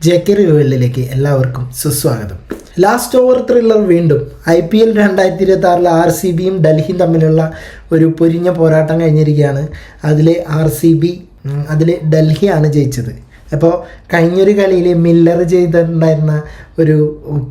JK റിവ്യൂകളിലേക്ക് എല്ലാവർക്കും സുസ്വാഗതം. Last over thriller വീണ്ടും IPL 2026 RCBയും ഡൽഹിയും തമ്മിലുള്ള ഒരു പൊരിഞ്ഞ പോരാട്ടം കഴിഞ്ഞിരിക്കുകയാണ്. അതിൽ ഡൽഹിയാണ് ജയിച്ചത്. അപ്പോൾ കഴിഞ്ഞൊരു കളിയിൽ മില്ലർ ചെയ്തിട്ടുണ്ടായിരുന്ന ഒരു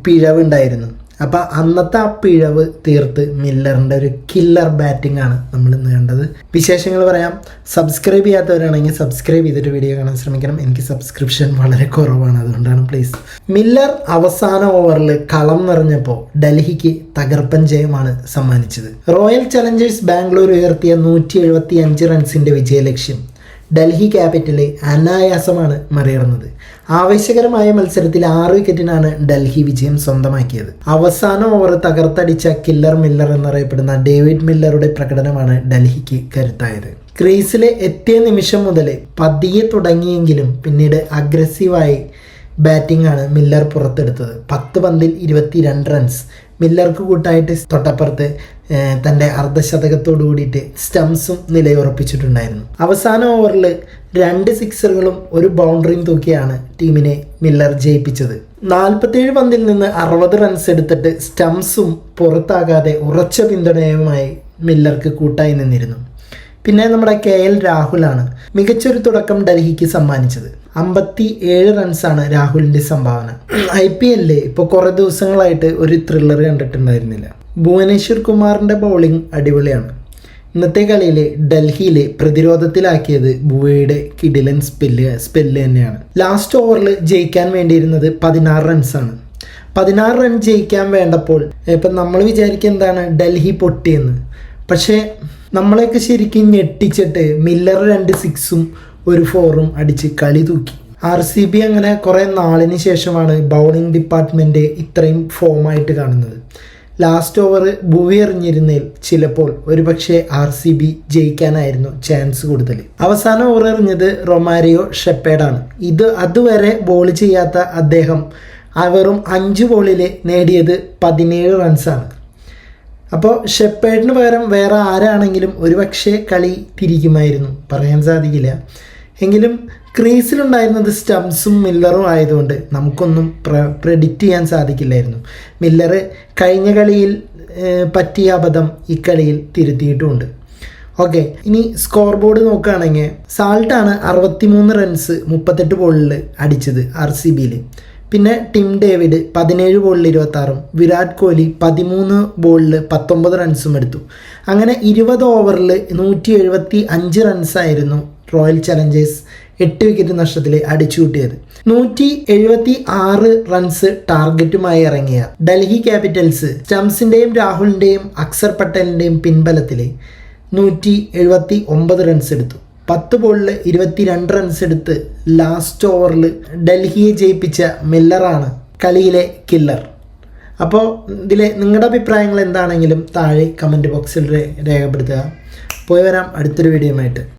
പിഴവുണ്ടായിരുന്നു. അപ്പോൾ അന്നത്തെ ആ പിഴവ് തീർത്ത് മില്ലറിൻ്റെ ഒരു കില്ലർ ബാറ്റിംഗ് ആണ് നമ്മൾ ഇന്ന് കണ്ടത്. വിശേഷങ്ങൾ പറയാം. സബ്സ്ക്രൈബ് ചെയ്യാത്തവരാണെങ്കിൽ സബ്സ്ക്രൈബ് ചെയ്തിട്ട് വീഡിയോ കാണാൻ ശ്രമിക്കണം. എനിക്ക് സബ്സ്ക്രിപ്ഷൻ വളരെ കുറവാണ്, അതുകൊണ്ടാണ് പ്ലീസ്. മില്ലർ അവസാന ഓവറിൽ കളം നിറഞ്ഞപ്പോൾ ഡൽഹിക്ക് തകർപ്പൻ ജയമാണ് സമ്മാനിച്ചത്. റോയൽ ചലഞ്ചേഴ്സ് ബാംഗ്ലൂർ ഉയർത്തിയ 175 റൺസിൻ്റെ വിജയലക്ഷ്യം ഡൽഹി ക്യാപിറ്റലെ അനായാസമാണ് മറികടന്നത്. ആവേശകരമായ മത്സരത്തിൽ 6 വിക്കറ്റിനാണ് ഡൽഹി വിജയം സ്വന്തമാക്കിയത്. അവസാന ഓവർ തകർത്തടിച്ച കില്ലർ മില്ലർ എന്നറിയപ്പെടുന്ന ഡേവിഡ് മില്ലറുടെ പ്രകടനമാണ് ഡൽഹിക്ക് കരുത്തായത്. ക്രീസിലെ എത്തിയ നിമിഷം മുതൽ പതിയെ തുടങ്ങിയെങ്കിലും പിന്നീട് അഗ്രസീവായി ബാറ്റിംഗ് ആണ് മില്ലർ പുറത്തെടുത്തത്. 10 പന്തിൽ 22 റൺസ്. മില്ലർക്ക് കൂട്ടായിട്ട് തൊട്ടപ്പുറത്ത് തൻ്റെ അർദ്ധശതകത്തോടു കൂടിയിട്ട് സ്റ്റംസും നിലയുറപ്പിച്ചിട്ടുണ്ടായിരുന്നു. അവസാന ഓവറിൽ 2 സിക്സറുകളും 1 ബൗണ്ടറിയും തൂക്കിയാണ് ടീമിനെ മില്ലർ ജയിപ്പിച്ചത്. 47 പന്തിൽ നിന്ന് 60 റൺസ് എടുത്തിട്ട് സ്റ്റംസും പുറത്താകാതെ ഉറച്ച പിന്തുണയുമായി മില്ലർക്ക് കൂട്ടായി നിന്നിരുന്നു. പിന്നെ നമ്മുടെ KL രാഹുലാണ് മികച്ചൊരു തുടക്കം ഡൽഹിക്ക് സമ്മാനിച്ചത്. 57 റൺസാണ് രാഹുലിൻ്റെ സംഭാവന. IPL ഇപ്പോൾ കുറേ ദിവസങ്ങളായിട്ട് ഒരു ത്രില്ലർ കണ്ടിട്ടുണ്ടായിരുന്നില്ല. ഭുവനേശ്വർ കുമാറിൻ്റെ ബൗളിംഗ് അടിപൊളിയാണ്. ഇന്നത്തെ കളിയിൽ ഡൽഹിയിൽ പ്രതിരോധത്തിലാക്കിയത് ഭുവയുടെ കിടിലൻ സ്പെല്ല് തന്നെയാണ്. ലാസ്റ്റ് ഓവറിൽ ജയിക്കാൻ വേണ്ടിയിരുന്നത് 16 റൺസാണ്. 16 റൺ ജയിക്കാൻ വേണ്ടപ്പോൾ ഇപ്പം നമ്മൾ വിചാരിക്കുക എന്താണ് ഡൽഹി പൊട്ടിയെന്ന്. പക്ഷേ നമ്മളെയൊക്കെ ശരിക്കും ഞെട്ടിച്ചിട്ട് മില്ലർ 2 സിക്സും 1 4ഉം അടിച്ച് കളി തൂക്കി. RCB അങ്ങനെ കുറേ നാളിന് ശേഷമാണ് ബൗളിംഗ് ഡിപ്പാർട്ട്മെൻറ്റ് ഇത്രയും ഫോമായിട്ട് കാണുന്നത്. ലാസ്റ്റ് ഓവർ ഭുവി എറിഞ്ഞിരുന്നതിൽ ചിലപ്പോൾ ഒരുപക്ഷെ RCB ജയിക്കാനായിരുന്നു ചാൻസ് കൂടുതൽ. അവസാന ഓവർ എറിഞ്ഞത് റൊമാരിയോ ഷെപ്പേഡാണ്. അതുവരെ ബോൾ ചെയ്യാത്ത അദ്ദേഹം വെറും 5 ബോളിൽ നേടിയത് 17 റൺസാണ്. അപ്പോൾ ഷെപ്പേഡിന് പകരം വേറെ ആരാണെങ്കിലും ഒരുപക്ഷെ കളി തിരിക്കുമായിരുന്നു, പറയാൻ സാധിക്കില്ല. എങ്കിലും ക്രീസിലുണ്ടായിരുന്നത് സ്റ്റംസും മില്ലറും ആയതുകൊണ്ട് നമുക്കൊന്നും പ്രെഡിക്റ്റ് ചെയ്യാൻ സാധിക്കില്ലായിരുന്നു. മില്ലർ കഴിഞ്ഞ കളിയിൽ പറ്റിയ അബദ്ധം ഇക്കളിയിൽ തിരുത്തിയിട്ടുമുണ്ട്. ഓക്കെ, ഇനി സ്കോർ ബോർഡ് നോക്കുകയാണെങ്കിൽ സാൾട്ടാണ് 63 റൺസ് 38 ബോളിൽ അടിച്ചത് RCBയിൽ. പിന്നെ ടിം ഡേവിഡ് 17 ബോളിൽ 26ഉം വിരാട് കോഹ്ലി 13 ബോളിൽ 19 റൺസും എടുത്തു. അങ്ങനെ 20 ഓവറിൽ 175 റൺസായിരുന്നു റോയൽ ചലഞ്ചേഴ്സ് 8 വിക്കറ്റ് നഷ്ടത്തിൽ അടിച്ചുകൂട്ടിയത്. 176 റൺസ് ടാർഗറ്റുമായി ഇറങ്ങിയ ഡൽഹി ക്യാപിറ്റൽസ് സ്റ്റംസിൻ്റെയും രാഹുലിൻ്റെയും അക്സർ പട്ടേലിൻ്റെയും പിൻബലത്തിൽ 179 റൺസ് എടുത്തു. 10 ബോളിൽ 22 റൺസ് എടുത്ത് ലാസ്റ്റ് ഓവറിൽ ഡൽഹിയെ ജയിപ്പിച്ച മില്ലറാണ് കളിയിലെ കില്ലർ. അപ്പോൾ ഇതിലെ നിങ്ങളുടെ അഭിപ്രായങ്ങൾ എന്താണെങ്കിലും താഴെ കമൻറ്റ് ബോക്സിൽ രേഖപ്പെടുത്തുക. പോയി വരാം അടുത്തൊരു വീഡിയോയുമായിട്ട്.